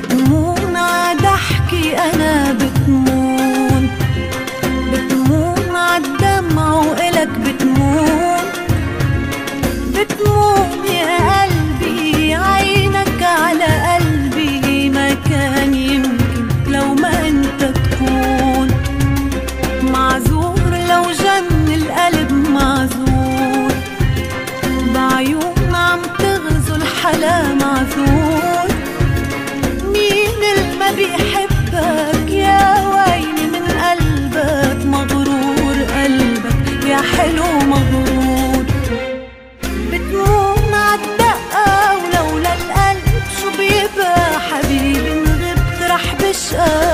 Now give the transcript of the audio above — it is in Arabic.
بتمون عاد احكي انا بتمون عالدمع وإلك بتمون يا قلبي عينك على قلبي ما كان يمكن لو ما انت تكون معذور لو جن القلب معذور بعيون عم تغزو الحلا معذور مين اللي ما بيحبك يا ويلي من قلبك مغرور قلبك يا حلو مغرور بتمون عالدقة ولولا القلب شو بيبقى حبيبي إن غبت رح بشقى